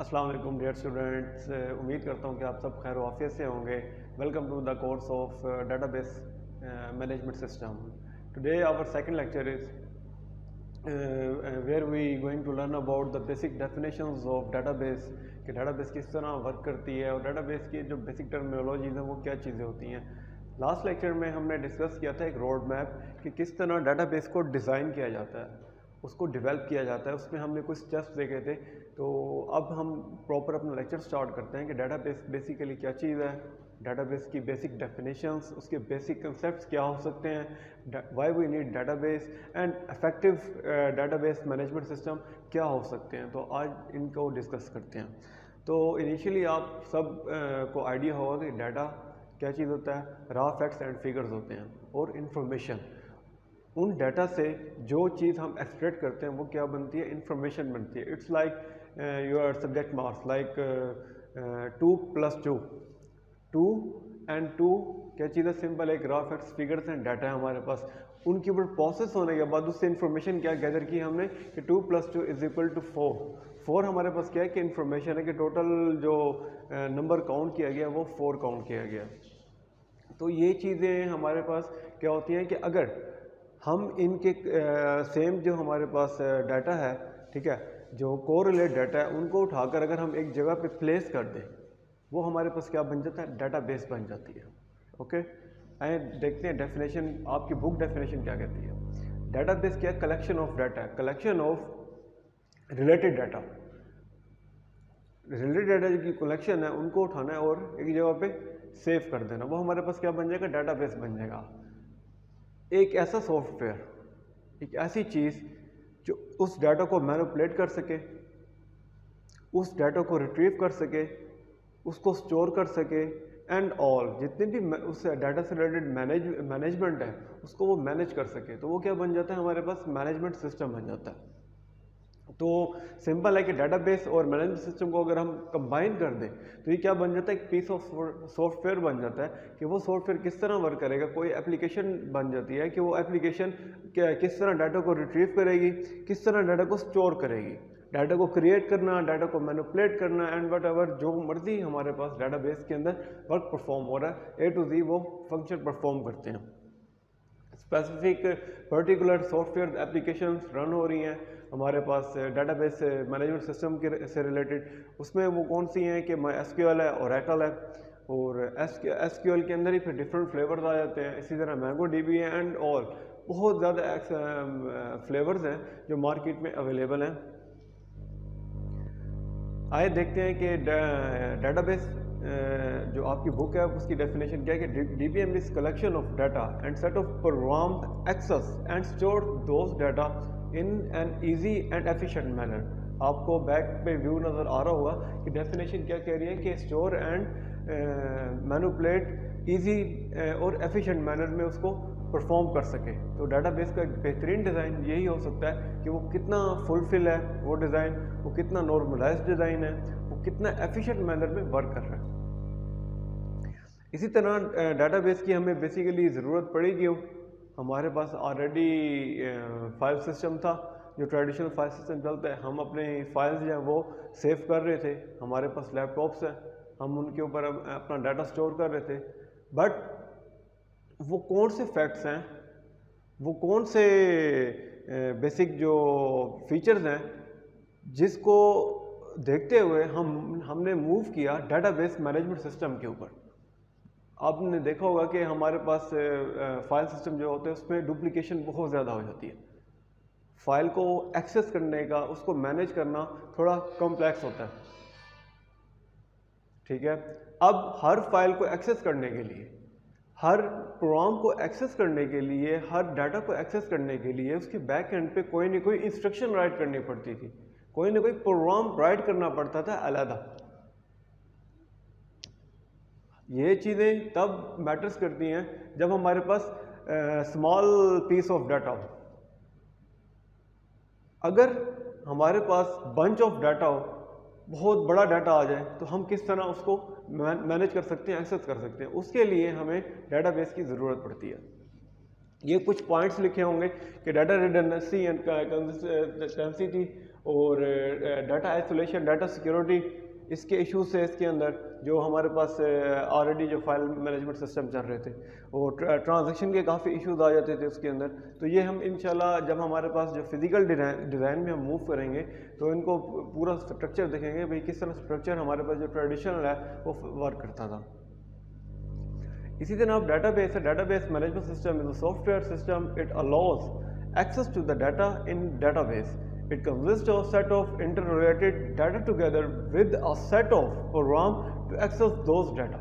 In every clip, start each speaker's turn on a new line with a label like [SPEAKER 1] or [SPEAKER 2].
[SPEAKER 1] السلام علیکم dear students, امید کرتا ہوں کہ آپ سب خیر و عافیت سے ہوں گے. Welcome to the course of database management system. Today our second lecture is where we going to learn about the basic definitions of database, کہ ڈیٹا بیس کس طرح ورک کرتی ہے اور ڈیٹا بیس کی جو basic terminologies ہیں وہ کیا چیزیں ہوتی ہیں. لاسٹ لیکچر میں ہم نے ڈسکس کیا تھا ایک روڈ میپ کہ کس طرح ڈیٹا بیس کو ڈیزائن کیا جاتا ہے، اس کو ڈیولپ کیا جاتا ہے. اس میں ہم نے کچھ اسٹیپس دیکھے تھے. تو اب ہم پراپر اپنا لیکچر سٹارٹ کرتے ہیں کہ ڈیٹا بیس بیسیکلی کیا چیز ہے، ڈیٹا بیس کی بیسک ڈیفینیشنز، اس کے بیسک کنسیپٹس کیا ہو سکتے ہیں، why we need database and effective database management system کیا ہو سکتے ہیں. تو آج ان کو ڈسکس کرتے ہیں. تو انیشیلی آپ سب کو آئیڈیا ہوگا کہ ڈیٹا کیا چیز ہوتا ہے. را فیکٹس اینڈ فگرز ہوتے ہیں اور انفارمیشن. ان ڈیٹا سے جو چیز ہم ایکسٹریکٹ کرتے ہیں وہ کیا بنتی ہے، انفارمیشن بنتی ہے. It's like your subject marks, like 2+2، 2 and 2 کیا چیز ہے، سمپل ایک را فیکٹس فگرس اینڈ ڈیٹا ہے ہمارے پاس. ان کے اوپر پروسیس ہونے کے بعد اس سے انفارمیشن کیا گیدر کی ہم نے کہ 2+2=4. 4 ہمارے پاس کیا ہے کہ انفارمیشن ہے کہ ٹوٹل جو نمبر کاؤنٹ کیا گیا وہ 4 کاؤنٹ کیا گیا. تو یہ چیزیں ہمارے پاس کیا ہوتی ہیں کہ اگر ہم ان کے سیم جو ہمارے پاس ڈیٹا ہے، ٹھیک ہے، جو کوریلیٹ ڈیٹا ہے، ان کو اٹھا کر اگر ہم ایک جگہ پہ پلیس کر دیں وہ ہمارے پاس کیا بن جاتا ہے، ڈیٹا بیس بن جاتی ہے. اوکے، دیکھتے ہیں ڈیفینیشن، آپ کی بک ڈیفینیشن کیا کہتی ہے. ڈیٹا بیس کیا ہے، کلیکشن آف ڈیٹا ہے، collection of related data. Related data کی کلیکشن ہے، ان کو اٹھانا ہے اور ایک جگہ پہ سیو کر دینا، وہ ہمارے پاس کیا بن جائے گا، ڈیٹا بیس بن جائے گا. ایک ایسا سافٹ ویئر، ایک ایسی چیز جو اس ڈیٹا کو مینوپولیٹ کر سکے، اس ڈیٹا کو ریٹریو کر سکے، اس کو سٹور کر سکے، اینڈ آل جتنے بھی اس ڈیٹا سے ریلیٹڈ مینجمنٹ ہے اس کو وہ مینیج کر سکے. تو وہ کیا بن جاتا ہے، ہمارے پاس مینجمنٹ سسٹم بن جاتا ہے. تو سمپل ہے کہ ڈیٹا بیس اور مینجمنٹ سسٹم کو اگر ہم کمبائن کر دیں تو یہ کیا بن جاتا ہے، ایک پیس آف سافٹ ویئر بن جاتا ہے. کہ وہ سافٹ ویئر کس طرح ورک کرے گا، کوئی اپلیکیشن بن جاتی ہے کہ وہ اپلیکیشن کس طرح ڈیٹا کو ریٹریو کرے گی، کس طرح ڈیٹا کو سٹور کرے گی، ڈیٹا کو کریٹ کرنا، ڈیٹا کو مینوپولیٹ کرنا، اینڈ وٹ ایور جو مرضی ہمارے پاس ڈیٹا بیس کے اندر ورک پرفارم ہو رہا ہے، اے ٹو زی وہ فنکشن پرفارم کرتے ہیں. Specific particular software applications run ہو رہی ہیں ہمارے پاس ڈیٹا بیس مینجمنٹ سسٹم سے ریلیٹڈ. اس میں وہ کون سی ہیں کہ MySQL ہے، اوریکل ہے، اور SQL کے اندر ہی پھر ڈفرینٹ فلیورز آ جاتے ہیں. اسی طرح MongoDB ہے، اینڈ آل بہت زیادہ فلیورز ہیں جو مارکیٹ میں اویلیبل ہیں. آئے دیکھتے ہیں کہ ڈیٹا بیس جو آپ کی بک ہے اس کی ڈیفینیشن کیا ہے کہ DBM is collection of data and set of programmed access and store those data in an easy and efficient manner. آپ کو بیک پہ ویو نظر آ رہا ہوگا کہ ڈیفینیشن کیا کہہ رہی ہے کہ اسٹور اینڈ مینوپولیٹ ایزی اور ایفیشینٹ مینر میں اس کو پرفارم کر سکے. تو ڈیٹا بیس کا ایک بہترین ڈیزائن یہی ہو سکتا ہے کہ وہ کتنا فلفل ہے، وہ ڈیزائن وہ کتنا نارملائزڈ ڈیزائن ہے، وہ کتنا ایفیشینٹ مینر میں ورک کر رہا ہے. اسی طرح ڈیٹا بیس کی ہمیں بیسیکلی ضرورت پڑے گی. ہمارے پاس آلریڈی فائل سسٹم تھا، جو ٹریڈیشنل فائل سسٹم چلتا ہے. ہم اپنے فائلز جو ہیں وہ سیو کر رہے تھے، ہمارے پاس لیپ ٹاپس ہیں، ہم ان کے اوپر اپنا ڈیٹا سٹور کر رہے تھے. بٹ وہ کون سے فیکٹس ہیں، وہ کون سے بیسک جو فیچرز ہیں جس کو دیکھتے ہوئے ہم نے موو کیا ڈیٹا بیس مینجمنٹ سسٹم کے اوپر. آپ نے دیکھا ہوگا کہ ہمارے پاس فائل سسٹم جو ہوتے ہیں اس میں ڈپلیکیشن بہت زیادہ ہو جاتی ہے. فائل کو ایکسیس کرنے کا، اس کو مینیج کرنا تھوڑا کمپلیکس ہوتا ہے. ٹھیک ہے، اب ہر فائل کو ایکسیس کرنے کے لیے، ہر پروگرام کو ایکسیس کرنے کے لیے، ہر ڈیٹا کو ایکسیس کرنے کے لیے اس کے بیک اینڈ پہ کوئی نہ کوئی انسٹرکشن رائٹ کرنی پڑتی تھی، کوئی نہ کوئی پروگرام رائٹ کرنا پڑتا تھا علیحدہ. یہ چیزیں تب میٹرز کرتی ہیں جب ہمارے پاس اسمال پیس آف ڈیٹا ہو. اگر ہمارے پاس بنچ آف ڈیٹا ہو، بہت بڑا ڈیٹا آ جائے تو ہم کس طرح اس کو مینیج کر سکتے ہیں، ایکسیس کر سکتے ہیں. اس کے لیے ہمیں ڈیٹا بیس کی ضرورت پڑتی ہے. یہ کچھ پوائنٹس لکھے ہوں گے کہ ڈیٹا ریڈنڈنسی اینڈ کنسسٹنسی اور ڈیٹا آئسولیشن، ڈیٹا سیکیورٹی، اس کے ایشوز سے اس کے اندر جو ہمارے پاس آلریڈی جو فائل مینجمنٹ سسٹم چل رہے تھے، اور ٹرانزیکشن کے کافی ایشوز آ جاتے تھے اس کے اندر. تو یہ ہم انشاءاللہ جب ہمارے پاس جو فزیکل ڈیزائن میں ہم موو کریں گے تو ان کو پورا اسٹرکچر دیکھیں گے بھئی کس طرح اسٹرکچر ہمارے پاس جو ٹریڈیشنل ہے وہ ورک کرتا تھا. اسی طرح اب ڈیٹا بیس ہے. Database management system is a software system. It allows access to the data in database. It consists of a set of interrelated data together with a set of program to access those data.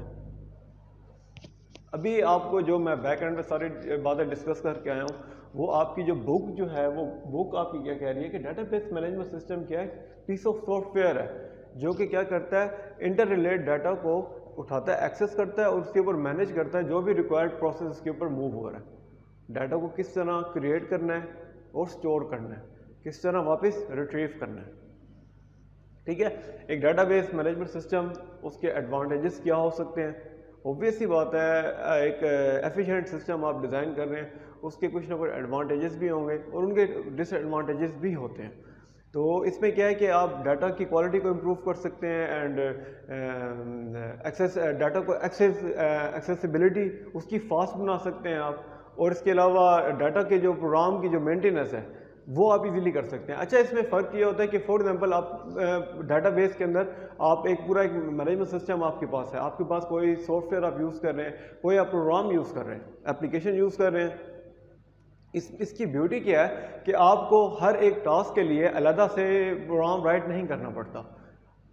[SPEAKER 1] ابھی آپ کو جو میں back and میں ساری باتیں discuss کر کے آیا ہوں، وہ آپ کی جو بک جو ہے وہ بک آپ کی کیا کہہ رہی ہے کہ ڈیٹا بیس مینجمنٹ سسٹم کیا ہے، پیس آف سافٹ ویئر ہے جو کہ کیا کرتا ہے، انٹر ریلیٹ ڈیٹا کو اٹھاتا ہے، ایکسیس کرتا ہے اور اس کے اوپر مینیج کرتا ہے جو بھی ریکوائرڈ پروسیس اس کے اوپر موو ہو رہا ہے. ڈیٹا کو کس طرح کریٹ کرنا ہے اور اسٹور کرنا ہے، کس طرح واپس ریٹریو کرنا ہے. ٹھیک ہے، ایک ڈیٹا بیس مینجمنٹ سسٹم، اس کے ایڈوانٹیجز کیا ہو سکتے ہیں؟ اوبویس سی بات ہے، ایک ایفیشینٹ سسٹم آپ ڈیزائن کر رہے ہیں، اس کے کچھ نہ کچھ ایڈوانٹیجز بھی ہوں گے اور ان کے ڈس ایڈوانٹیجز بھی ہوتے ہیں. تو اس میں کیا ہے کہ آپ ڈیٹا کی کوالٹی کو امپروو کر سکتے ہیں، اینڈ ڈیٹا کو ایکسیسیبلٹی اس کی فاسٹ بنا سکتے ہیں آپ. اور اس کے علاوہ ڈیٹا کے جو پروگرام کی جو مینٹیننس ہے وہ آپ ایزیلی کر سکتے ہیں. اچھا، اس میں فرق یہ ہوتا ہے کہ فار ایگزامپل آپ ڈیٹا بیس کے اندر آپ ایک پورا ایک مینجمنٹ سسٹم آپ کے پاس ہے، آپ کے پاس کوئی سافٹ ویئر آپ یوز کر رہے ہیں، کوئی آپ پروگرام یوز کر رہے ہیں، اپلیکیشن یوز کر رہے ہیں. اس کی بیوٹی کیا ہے کہ آپ کو ہر ایک ٹاسک کے لیے علیحدہ سے پروگرام رائٹ نہیں کرنا پڑتا.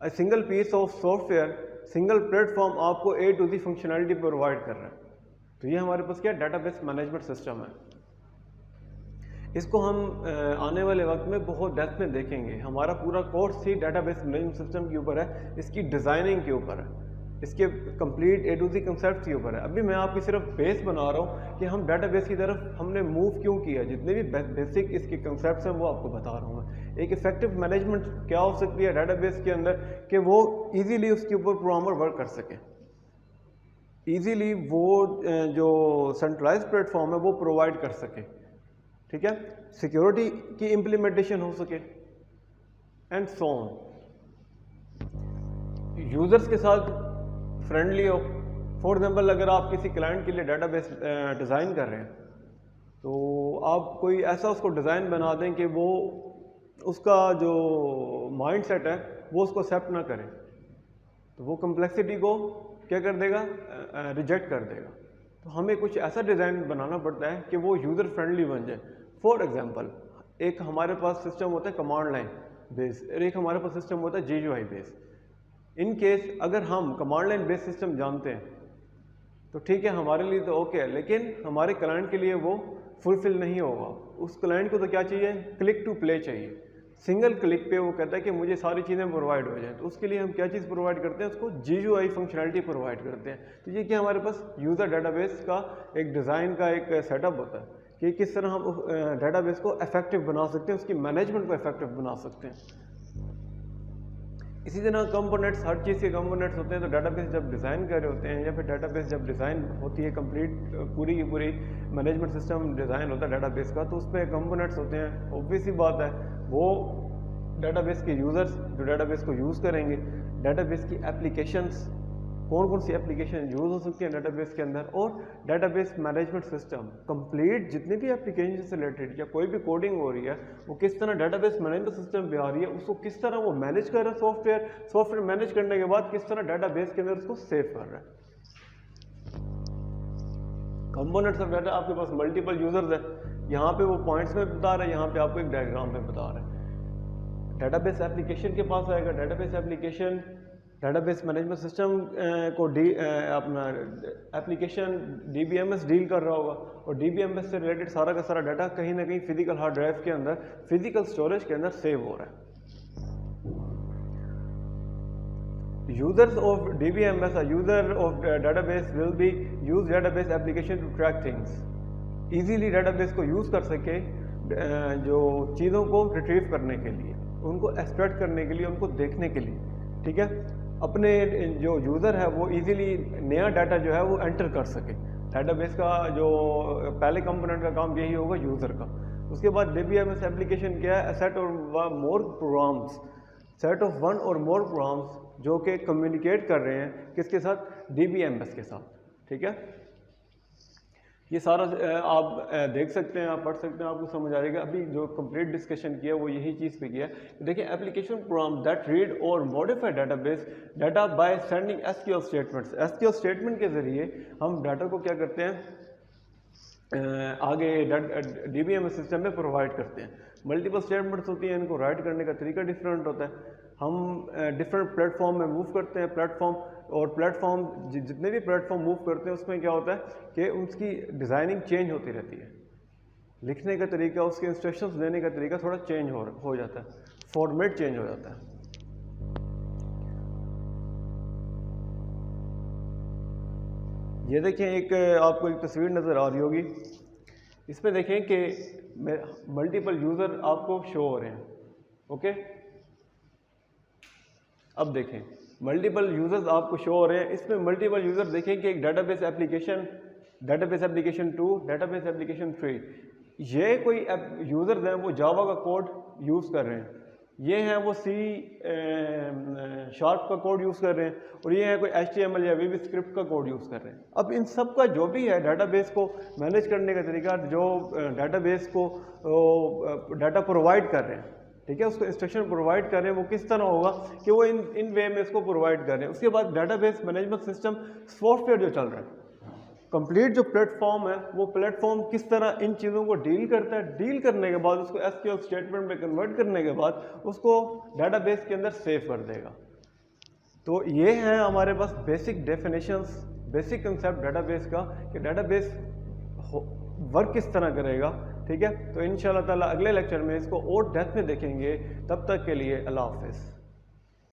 [SPEAKER 1] Single piece of software, single platform آپ کو A to Z functionality provide کر رہا ہے. تو یہ ہمارے پاس کیا ڈیٹا بیس مینجمنٹ سسٹم ہے. اس کو ہم آنے والے وقت میں بہت ڈیپتھ میں دیکھیں گے. ہمارا پورا کورس ہی ڈیٹا بیس مینجمنٹ سسٹم کے اوپر ہے، اس کی ڈیزائننگ کے اوپر ہے، اس کے complete A to Z concept کے اوپر ہے. ابھی میں آپ کی صرف بیس بنا رہا ہوں کہ ہم ڈیٹا بیس کی طرف ہم نے موو کیوں کیا، جتنے بھی بیسک اس کے کنسیپٹس ہیں وہ آپ کو بتا رہا ہوں میں. ایک افیکٹو مینجمنٹ کیا ہو سکتی ہے ڈیٹا بیس کے اندر کہ وہ ایزیلی اس کے اوپر پروگرامر ورک کر سکیں، ایزیلی وہ جو سینٹرلائز پلیٹ فارم ہے وہ پرووائڈ کر سکے. ٹھیک ہے، سیکیورٹی کی امپلیمنٹیشن ہو سکے اینڈ سو آن. یوزرس کے ساتھ فرینڈلی ہو. فار ایگزامپل اگر آپ کسی کلائنٹ کے لیے ڈیٹا بیس ڈیزائن کر رہے ہیں تو آپ کوئی ایسا اس کو ڈیزائن بنا دیں کہ وہ اس کا جو مائنڈ سیٹ ہے وہ اس کو ایکسیپٹ نہ کرے، تو وہ کمپلیکسٹی کو کیا کر دے گا، ریجیکٹ کر دے گا. تو ہمیں کچھ ایسا ڈیزائن بنانا پڑتا ہے کہ وہ یوزر فرینڈلی بن جائے. فار ایگزامپل ایک ہمارے پاس سسٹم ہوتا ہے کمانڈ لائن بیس، اور ایک ہمارے پاس سسٹم ہوتا ہے GUI بیس. ان کیس اگر ہم کمانڈ لائن بیس سسٹم جانتے ہیں تو ٹھیک ہے، ہمارے لیے تو اوکے ہے، لیکن ہمارے کلائنٹ کے لیے وہ فلفل نہیں ہوگا. اس کلائنٹ کو تو کیا چاہیے، کلک ٹو پلے چاہیے. سنگل کلک پہ وہ کہتا ہے کہ مجھے ساری چیزیں پرووائڈ ہو جائیں. تو اس کے لیے ہم کیا چیز پرووائڈ کرتے ہیں، اس کو GUI فنکشنالٹی پرووائڈ کرتے ہیں. تو یہ کیا ہمارے پاس یوزر ڈیٹا بیس کا ایک ڈیزائن کا ایک سیٹ اپ ہوتا ہے کہ کس طرح ہم ڈیٹا بیس کو افیکٹو بنا سکتے ہیں، اس کی مینجمنٹ کو افیکٹو بنا سکتے ہیں. اسی طرح کمپوننٹس، ہر چیز کے کمپوننٹس ہوتے ہیں. تو ڈیٹا بیس جب ڈیزائن کر رہے ہوتے ہیں یا پھر ڈیٹا بیس جب ڈیزائن ہوتی ہے کمپلیٹ پوری کی پوری مینجمنٹ سسٹم ڈیزائن ہوتا ہے ڈیٹا بیس کا، تو اس میں کمپوننٹس ہوتے ہیں. اوبویس سی بات ہے وہ ڈیٹا بیس کے یوزرس جو ڈیٹا بیس کو یوز کریں گے، ڈیٹا بیس کی اپلیکیشنس، کون کون سی اپلیکیشن یوز ہو سکتی ہیں ڈیٹا بیس کے اندر، اور data base management system complete جتنے بھی اپلیکیشن سے ریلیٹڈ یا کوئی بھی کوڈنگ ہو رہی ہے وہ کس طرح ڈیٹا بیس مینجمنٹ سسٹم پہ آ رہی ہے، اس کو کس طرح وہ مینیج کر رہا ہے. سافٹ ویئر مینیج کرنے کے بعد کس طرح ڈیٹا بیس کے اندر اس کو سیو کر رہا ہے. کمپوننٹس آف ڈیٹا، آپ کے پاس ملٹیپل یوزرز ہیں، یہاں پہ وہ پوائنٹس میں بتا رہے ہیں، یہاں پہ آپ کو ایک ڈائیگرام میں بتا رہے ہیں. ڈیٹا بیس ایپلیکیشن کے پاس آئے گا، database application database management system کو اپنا ایپلیکیشن DBMS ڈیل کر رہا ہوگا، اور DBMS سے ریلیٹڈ سارا کا سارا ڈیٹا کہیں نہ کہیں فزیکل ہارڈ ڈرائیو کے اندر، فزیکل اسٹوریج کے اندر سیو ہو رہا ہے. Users of DBMS or user of database will be use database application to track things. Easily database کو یوز کر سکے جو چیزوں کو ریٹریو کرنے کے لیے، ان کو ایکسٹریکٹ کرنے کے لیے، ان کو دیکھنے کے لیے. ٹھیک ہے، اپنے جو یوزر ہے وہ ایزیلی نیا ڈیٹا جو ہے وہ انٹر کر سکے. ڈیٹا بیس کا جو پہلے کمپوننٹ کا کام یہی ہوگا یوزر کا. اس کے بعد DBMS ایپلیکیشن کیا ہے؟ سیٹ اور more programs, set of one اور مور پروگرامس جو کہ کمیونیکیٹ کر رہے ہیں کس کے ساتھ؟ DBMS کے ساتھ. ٹھیک ہے، یہ سارا آپ دیکھ سکتے ہیں، آپ پڑھ سکتے ہیں، آپ کو سمجھ آ جائے گا. ابھی جو کمپلیٹ ڈسکشن کیا وہ یہی چیز پہ کیا ہے. دیکھیں اپلیکیشن پروگرام دیٹ ریڈ اور modify data base data by sending SQL statements. SQL statement کے ذریعے ہم ڈاٹا کو کیا کرتے ہیں آگے DBMS سسٹم میں پرووائڈ کرتے ہیں. ملٹیپل اسٹیٹمنٹس ہوتی ہیں، ان کو رائٹ کرنے کا طریقہ ڈفرینٹ ہوتا ہے. ہم ڈفرینٹ پلیٹ فارم میں موو کرتے ہیں. پلیٹ فارم جتنے بھی پلیٹ فارم موو کرتے ہیں اس میں کیا ہوتا ہے کہ اس کی ڈیزائننگ چینج ہوتی رہتی ہے. لکھنے کا طریقہ، اس کے انسٹرکشنز دینے کا طریقہ تھوڑا چینج ہو جاتا ہے، فارمیٹ چینج ہو جاتا ہے. یہ دیکھیں ایک آپ کو ایک تصویر نظر آ رہی ہوگی، اس میں دیکھیں کہ ملٹیپل یوزر آپ کو شو ہو رہے ہیں. اوکے، اب دیکھیں ملٹیپل یوزرز آپ کو شو ہو رہے ہیں. اس میں ملٹیپل یوزر دیکھیں کہ ایک data base application 2، data base application 3. یہ کوئی یوزرز ہیں وہ جاوا کا کوڈ یوز کر رہے ہیں، یہ ہیں وہ C# کا کوڈ یوز کر رہے ہیں، اور یہ ہے کوئی HTML یا VB اسکرپٹ کا کوڈ یوز کر رہے ہیں. اب ان سب کا جو بھی ہے ڈیٹا بیس کو مینیج کرنے کا طریقہ، جو ڈیٹا بیس کو ڈیٹا پرووائڈ کر رہے ہیں، ٹھیک ہے، اس کو انسٹرکشن پرووائڈ کر رہے ہیں، وہ کس طرح ہوگا کہ وہ ان وے میں اس کو پرووائڈ کر رہے ہیں. اس کے بعد data base management system soft where جو چل رہا ہے، کمپلیٹ جو پلیٹ فارم ہے، وہ پلیٹ فارم کس طرح ان چیزوں کو ڈیل کرتا ہے. ڈیل کرنے کے بعد اس کو SQL اسٹیٹمنٹ میں کنورٹ کرنے کے بعد اس کو ڈیٹا بیس کے اندر سیو کر دے گا. تو یہ ہیں ہمارے پاس basic definitions, basic concept database کا کہ ڈیٹا بیس ورک کس طرح کرے گا. ٹھیک ہے، تو انشاءاللہ تعالیٰ اگلے لیکچر میں اس کو اور ڈیپتھ میں دیکھیں گے. تب تک کے لیے اللہ حافظ.